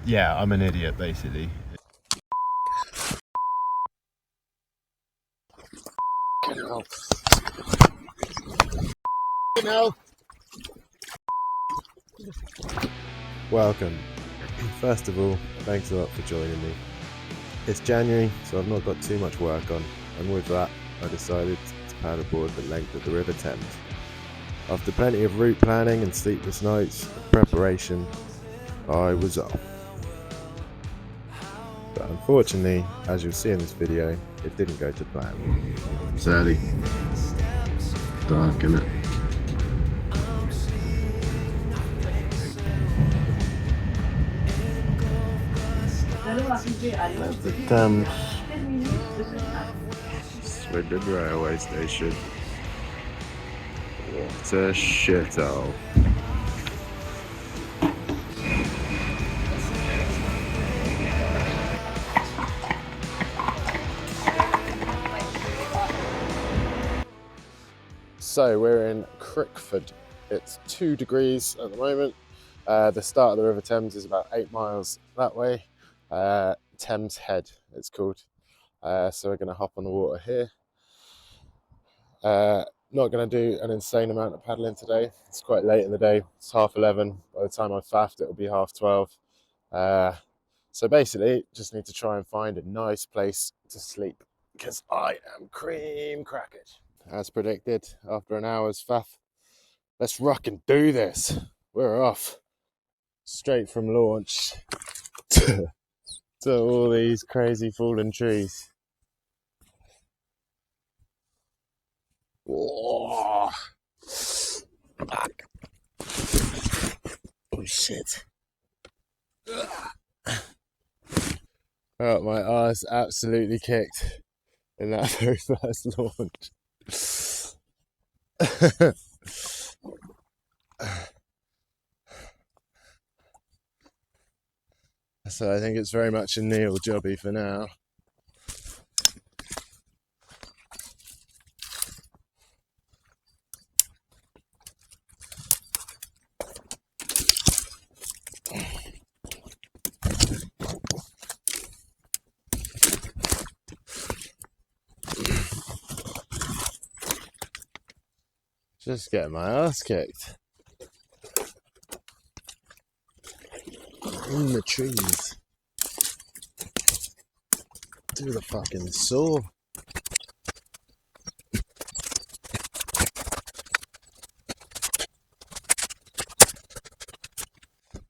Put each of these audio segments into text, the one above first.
yeah, I'm an idiot basically. Welcome. First of all, thanks a lot for joining me. It's January, so I've not got too much work on, and with that, I decided to paddleboard the length of the River Thames. After plenty of route planning and sleepless nights of preparation, I was off. But unfortunately, as you'll see in this video, it didn't go to plan. It's early. Dark, isn't it? There's the Thames. Swindon railway station. What a shithole. So we're in Cricklade. It's 2 degrees at the moment. The start of the River Thames is about 8 miles that way. Thames Head it's called. So we're going to hop on the water here. Not going to do an insane amount of paddling today. It's quite late in the day. It's 11:30. By the time I've faffed, it'll be 12:30. So basically, just need to try and find a nice place to sleep because I am cream crackered. As predicted, after an hour's faff, let's rock and do this. We're off. Straight from launch to all these crazy fallen trees. Whoa. Oh shit. Oh, my arse absolutely kicked in that very first launch. So I think it's very much a Neil jobby for now. Just getting my ass kicked. In the trees. Do the fucking saw.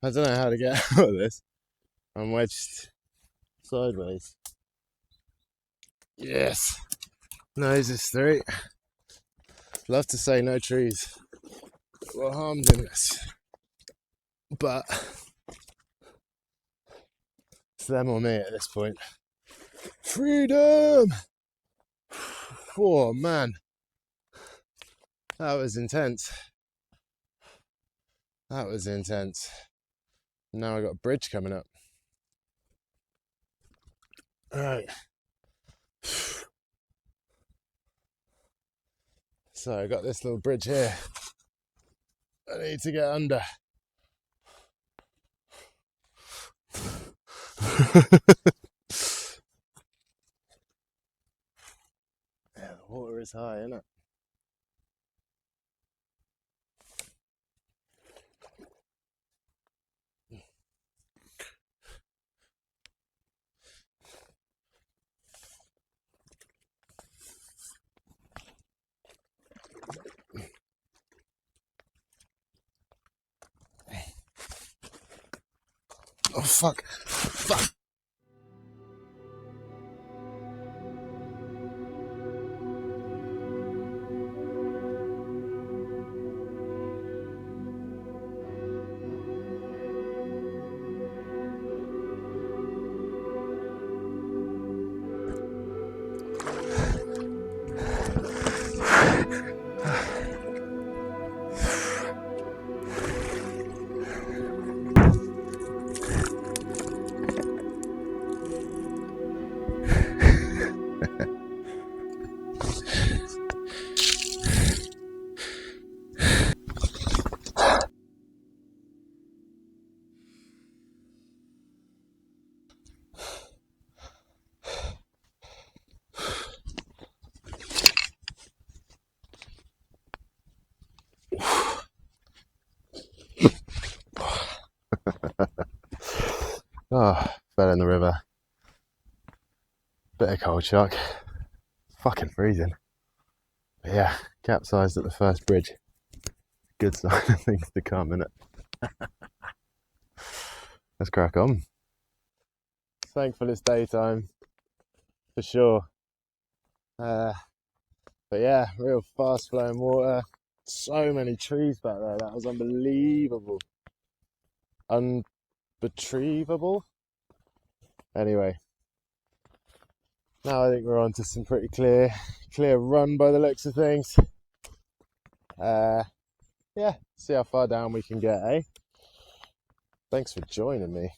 I don't know how to get out of this. I'm wedged sideways. Yes. Nose is straight. Love to say no trees were harmed in this, but it's them or me at this point. Freedom! Oh man, that was intense. That was intense. Now I got a bridge coming up. Alright. So I got this little bridge here. I need to get under. Yeah, the water is high, isn't it? Oh fuck. Fuck. Oh, fell in the river. Bit of cold shock. Fucking freezing. But yeah, capsized at the first bridge. Good sign of things to come, innit? Let's crack on. Thankful it's daytime, for sure. But yeah, real fast flowing water. So many trees back there. That was unbelievable. Unretrievable. Anyway, now I think we're on to some pretty clear run by the looks of things. Yeah, see how far down we can get, eh? Thanks for joining me.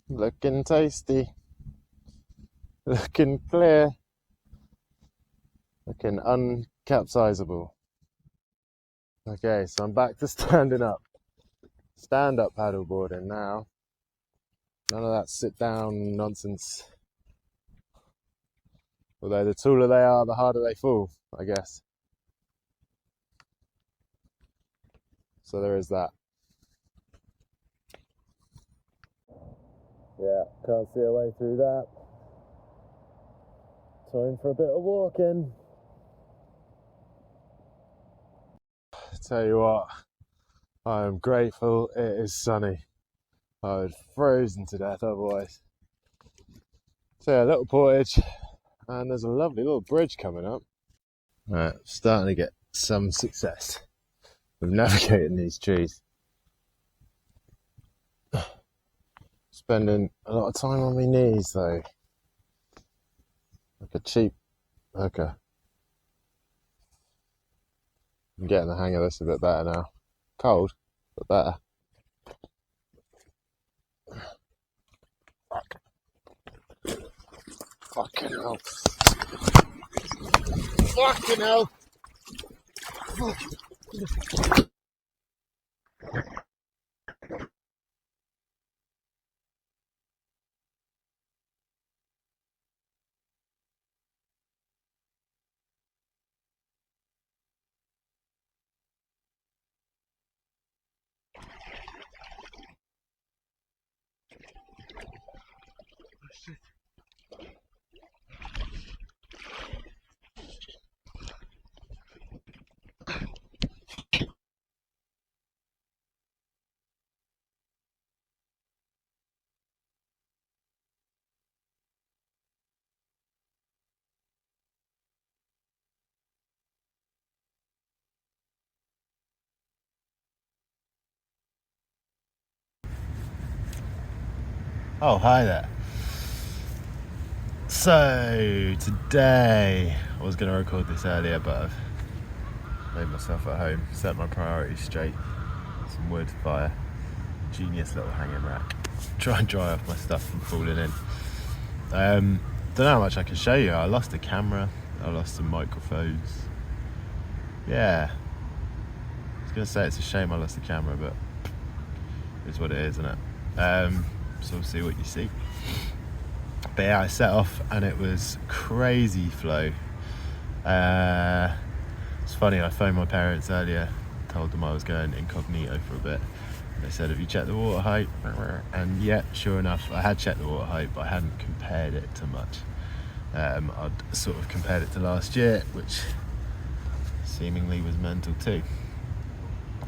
Looking tasty. Looking clear. Looking uncapsizable. Okay, so I'm back to standing up. Stand up paddleboarding now. None of that sit down nonsense. Although the taller they are, the harder they fall, I guess. So there is that. Yeah, can't see a way through that. Time for a bit of walking. Tell you what, I am grateful it is sunny. I would have frozen to death otherwise. So yeah, little portage, and there's a lovely little bridge coming up. Right, starting to get some success with navigating these trees. Spending a lot of time on my knees though. Like a cheap hooker. I'm getting the hang of this a bit better now. Cold, but better. Fucking hell. Fucking hell. Oh, hi there. So, today, I was going to record this earlier, but I've made myself at home, set my priorities straight. Some wood, fire, genius little hanging rack. Try and dry off my stuff from falling in. Don't know how much I can show you. I lost a camera, I lost some microphones. Yeah. I was going to say it's a shame I lost the camera, but it's what it is, isn't it? So we'll see what you see. But yeah, I set off and it was crazy flow. It's funny, I phoned my parents earlier, told them I was going incognito for a bit. They said, have you checked the water height? And yeah, sure enough, I had checked the water height, but I hadn't compared it to much. I'd sort of compared it to last year, which seemingly was mental too.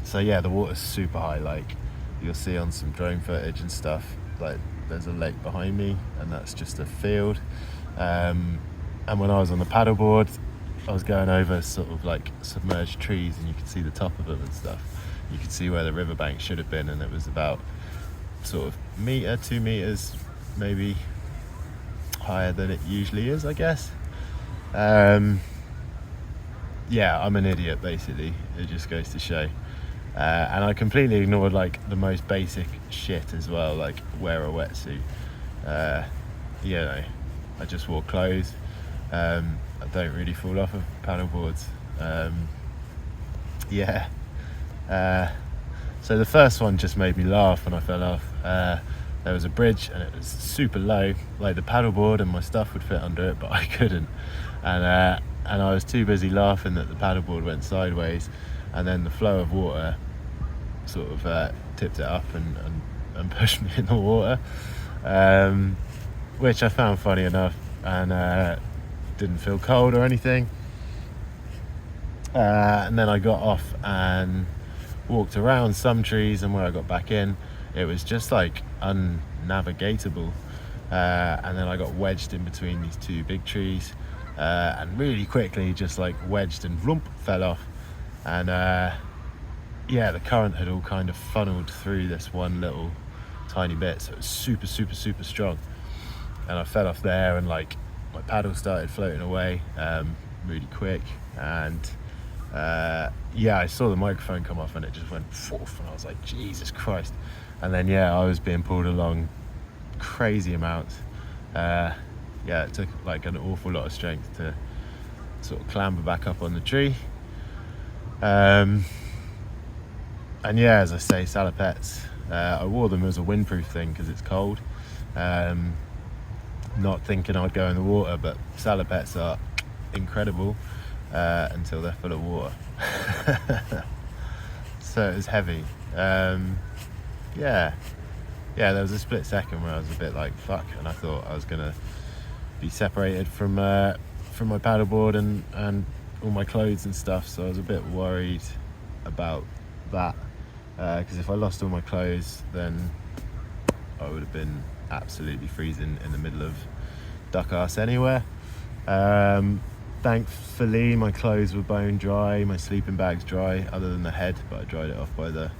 So yeah, the water's super high, like you'll see on some drone footage and stuff, like there's a lake behind me and that's just a field. And when I was on the paddleboard, I was going over sort of like submerged trees and you could see the top of them and stuff. You could see where the riverbank should have been, and it was about sort of 2 meters maybe higher than it usually is, I guess. Yeah, I'm an idiot basically, it just goes to show. And I completely ignored like the most basic shit as well, like wear a wetsuit. You know, I just wore clothes. I don't really fall off of paddleboards. Yeah. So the first one just made me laugh when I fell off. There was a bridge and it was super low, like the paddleboard and my stuff would fit under it, but I couldn't. And I was too busy laughing that the paddleboard went sideways, and then the flow of water sort of tipped it up and and pushed me in the water, which I found funny enough, and didn't feel cold or anything. And then I got off and walked around some trees, and where I got back in, it was just like unnavigatable. And then I got wedged in between these two big trees, and really quickly just like wedged and vloomp, fell off. And yeah, the current had all kind of funneled through this one little tiny bit, so it was super strong. And I fell off there, and like my paddle started floating away really quick, and yeah, I saw the microphone come off and it just went forth, and I was like, Jesus Christ. And then yeah, I was being pulled along crazy amounts. Yeah, it took like an awful lot of strength to sort of clamber back up on the tree. And yeah, as I say, salopettes, I wore them as a windproof thing because it's cold, not thinking I'd go in the water, but salopettes are incredible until they're full of water. So it was heavy. Yeah, there was a split second where I was a bit like fuck, and I thought I was gonna be separated from my paddleboard and all my clothes and stuff, so I was a bit worried about that, because if I lost all my clothes, then I would have been absolutely freezing in the middle of duck ass anywhere. Thankfully my clothes were bone dry, my sleeping bag's dry other than the head, but I dried it off by the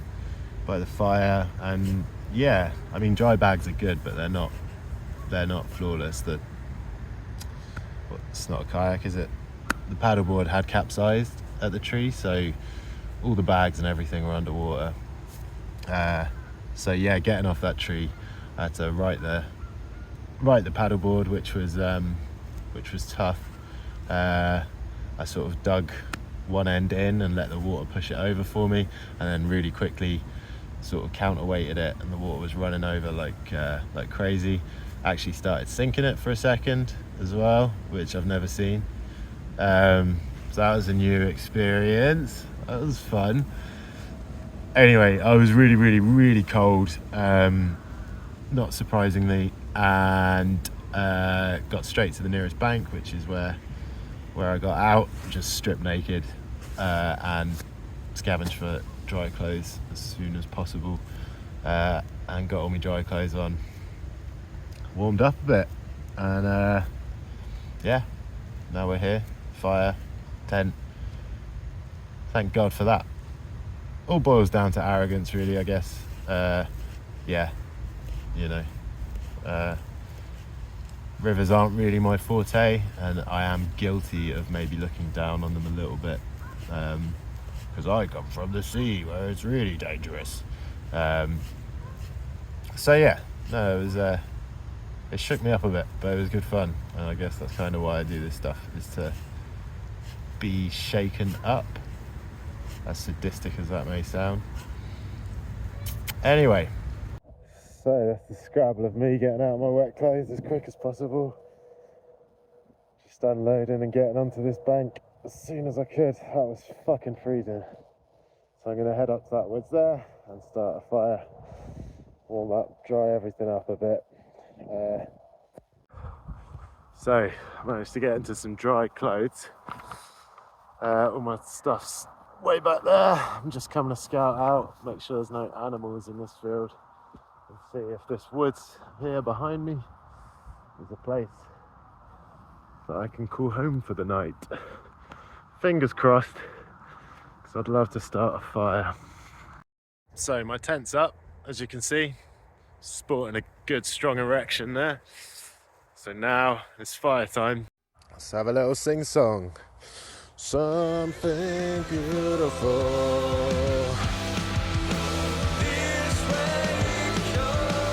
fire. And yeah, I mean, dry bags are good, but they're not flawless. It's not a kayak, is it? The paddleboard had capsized at the tree, so all the bags and everything were underwater. So yeah, getting off that tree, I had to right the paddleboard, which was tough. I sort of dug one end in and let the water push it over for me, and then really quickly sort of counterweighted it, and the water was running over like crazy. Actually started sinking it for a second as well, which I've never seen. So that was a new experience. That was fun. Anyway, I was really cold, not surprisingly, and got straight to the nearest bank, which is where I got out, just stripped naked, and scavenged for dry clothes as soon as possible, and got all my dry clothes on, warmed up a bit, and yeah, now we're here. Fire, tent, thank God for that. All boils down to arrogance, really, I guess. Yeah, you know, rivers aren't really my forte, and I am guilty of maybe looking down on them a little bit, because I come from the sea where it's really dangerous. So yeah, no, it was it shook me up a bit, but it was good fun, and I guess that's kind of why I do this stuff, is to be shaken up, as sadistic as that may sound. Anyway, so that's the scrabble of me getting out of my wet clothes as quick as possible, just unloading and getting onto this bank as soon as I could. That was fucking freezing, so I'm going to head up to that woods there and start a fire, warm up, dry everything up a bit. So I managed to get into some dry clothes. All my stuff's way back there. I'm just coming to scout out, make sure there's no animals in this field, and see if this woods here behind me is a place that I can call home for the night. Fingers crossed, because I'd love to start a fire. So my tent's up, as you can see, sporting a good strong erection there. So now it's fire time. Let's have a little sing-song. Something beautiful. This wave comes,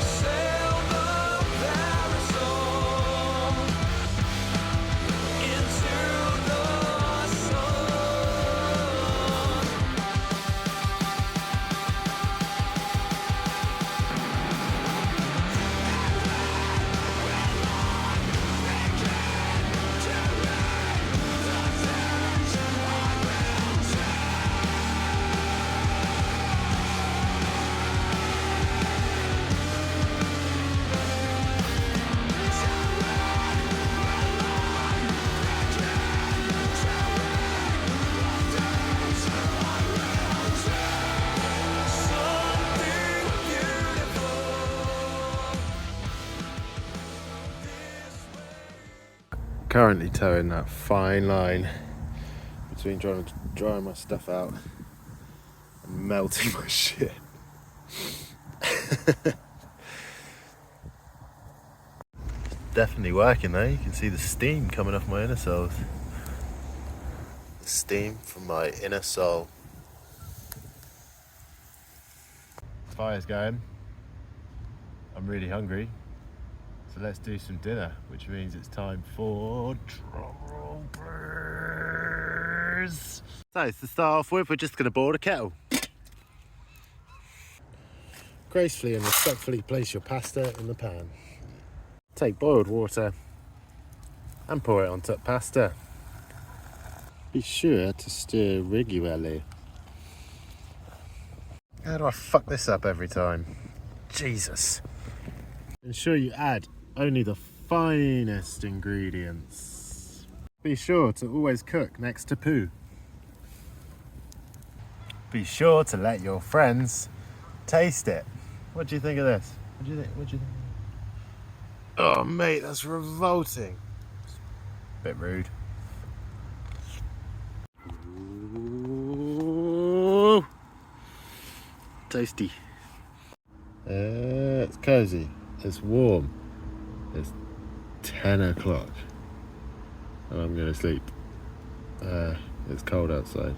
sail the parasol into the sun. Currently towing that fine line between trying to dry my stuff out and melting my shit. Definitely working though. You can see the steam coming off my inner soles. The steam from my inner sole. Fire's going. I'm really hungry. So let's do some dinner, which means it's time for drumroll, please. So to start off with, we're just going to boil a kettle. Gracefully and respectfully place your pasta in the pan. Take boiled water and pour it on top pasta. Be sure to stir regularly. How do I fuck this up every time? Jesus. Ensure you add only the finest ingredients. Be sure to always cook next to poo. Be sure to let your friends taste it. What do you think of this? What do you think? Oh mate, that's revolting. Bit rude. Ooh. Tasty. It's cozy. It's warm. It's 10 o'clock and I'm gonna sleep. It's cold outside,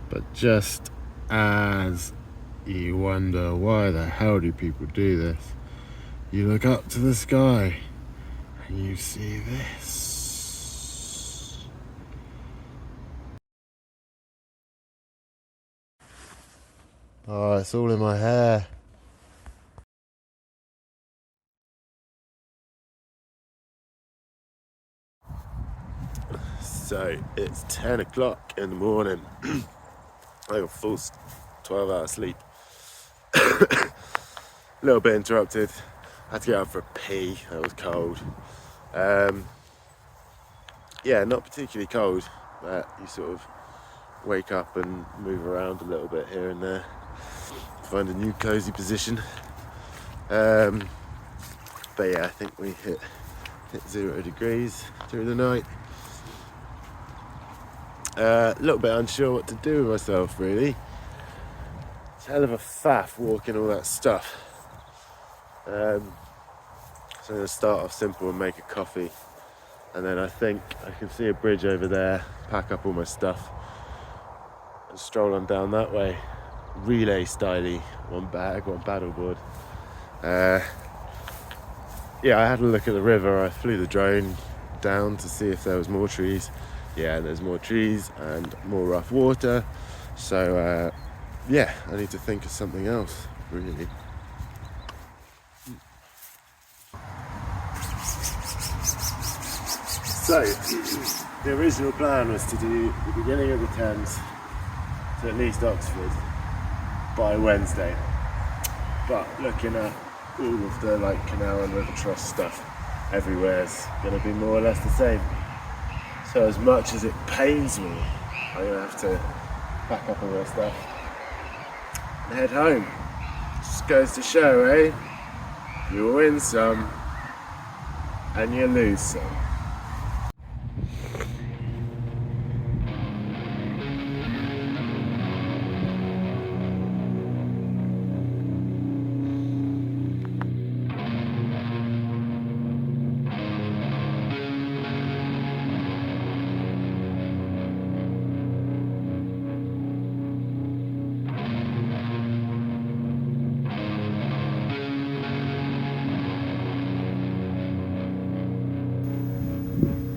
but just as you wonder why the hell do people do this, you look up to the sky and you see this. Oh, it's all in my hair. So it's 10 o'clock in the morning. I got a full 12-hour sleep. A little bit interrupted. Had to get out for a pee. That was cold. Yeah, not particularly cold, but you sort of wake up and move around a little bit here and there, find a new cozy position. But yeah, I think we hit 0 degrees through the night. A little bit unsure what to do with myself, really. It's a hell of a faff walking all that stuff. So I'm going to start off simple and make a coffee, and then I think I can see a bridge over there, pack up all my stuff and stroll on down that way, relay styley, one bag, one paddleboard. Yeah, I had a look at the river. I flew the drone down to see if there was more trees. Yeah, there's more trees and more rough water. So yeah, I need to think of something else, really. So, the original plan was to do the beginning of the Thames to at least Oxford by Wednesday. But looking at all of the canal and river trough stuff, everywhere's going to be more or less the same. So as much as it pains me, I'm going to have to pack up all my stuff and head home. Just goes to show, eh? You win some and you lose some.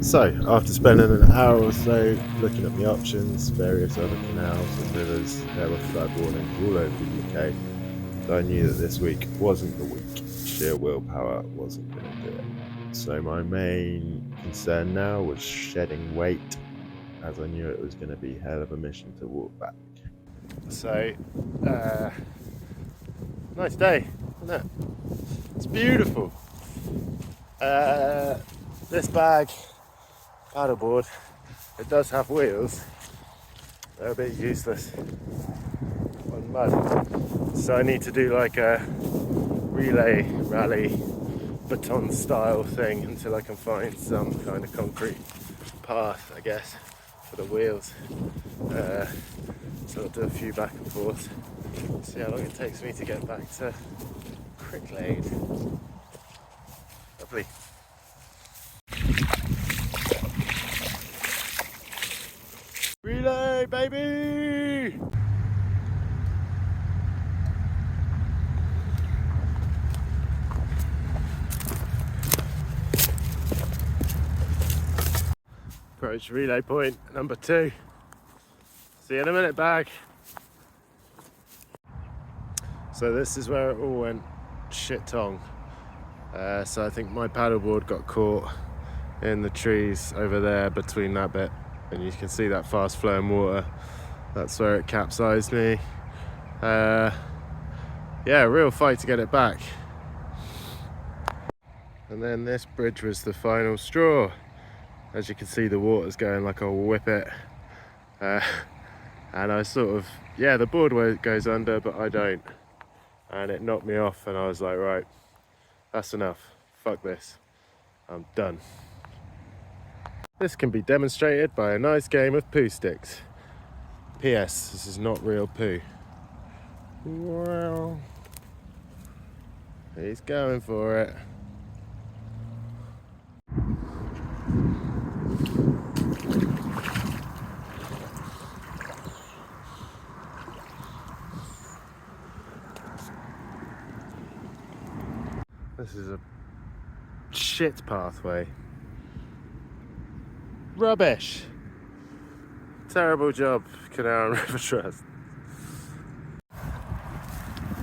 So, after spending an hour or so looking at the options, various other canals and rivers, airway boarding all over the UK, I knew that this week wasn't the week. Sheer willpower wasn't going to do it. So my main concern now was shedding weight, as I knew it was going to be a hell of a mission to walk back. So, nice day, isn't it? It's beautiful. This bag, paddleboard, it does have wheels. They're a bit useless on mud, so I need to do like a relay rally baton style thing until I can find some kind of concrete path, I guess, for the wheels. So I'll do a few back and forth, see how long it takes me to get back to Cricklade. Lovely. Relay, baby! Approach relay point number 2. See you in a minute, bag. So this is where it all went shit tong. So I think my paddleboard got caught in the trees over there between that bit, and you can see that fast flowing water. That's where it capsized me. Yeah, real fight to get it back. And then this bridge was the final straw. As you can see, the water's going like a whippet. And I sort of, yeah, the board goes under, but I don't. And it knocked me off, and I was like, right, that's enough. Fuck this. I'm done. This can be demonstrated by a nice game of poo sticks. P.S. This is not real poo. Well, he's going for it. This is a shit pathway. Rubbish. Terrible job, Canal and River Trust.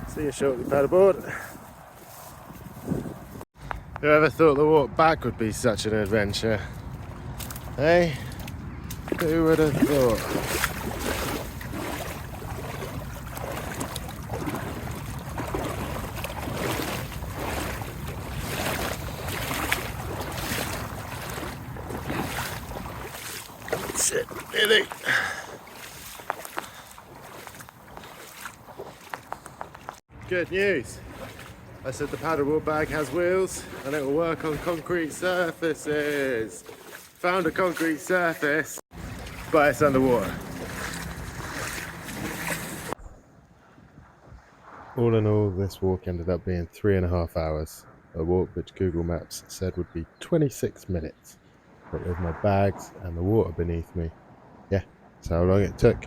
See you shortly, paddleboard. Whoever thought the walk back would be such an adventure? Hey? Who would have thought? Shit, nearly. Good news. I said the paddleboard bag has wheels and it will work on concrete surfaces. Found a concrete surface, but it's underwater. All in all, this walk ended up being 3.5 hours. A walk which Google Maps said would be 26 minutes. But with my bags and the water beneath me, yeah, that's how long it took.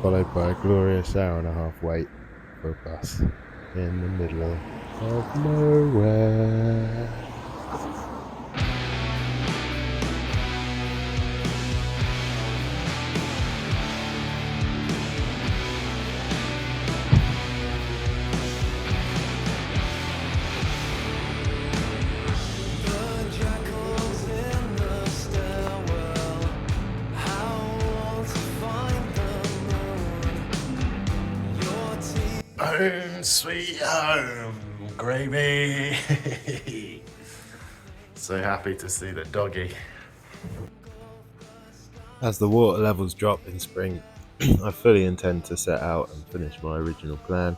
Followed by a glorious 1.5-hour wait for a bus in the middle of nowhere. Home sweet home, gravy. So happy to see the doggy. As the water levels drop in spring, I fully intend to set out and finish my original plan.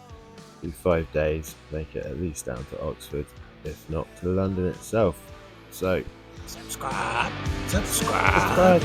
Do 5 days, make it at least down to Oxford, if not to London itself. So, subscribe. Subscribe.